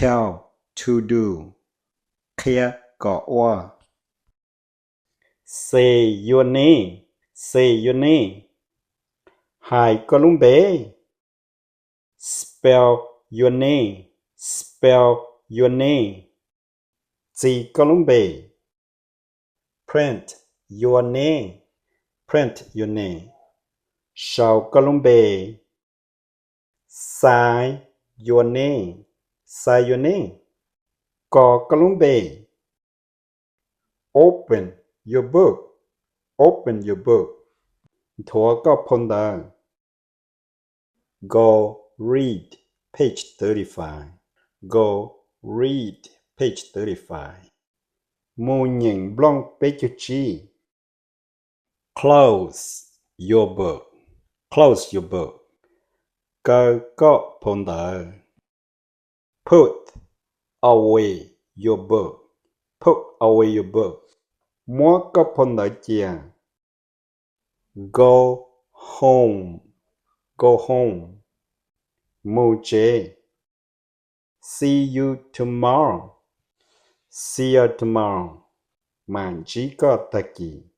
tell to do เคลียร์ก็ว่า say your name say your name Hi Columbe spell your name spell your name G Columbe print your name print your name Shao Columbe sign your name sign your name Go Columbe open your book open your book ถั่วก็พนดา Go read page 35 Go read page 35มูหญิงบล้องเปจุจี Close your book Close your book ก็พนดา Put away your book Put away your book มัวก็พนดาเจีย Go home Go home มูเจ See you tomorrow See you tomorrow มันจีก็ตะกี้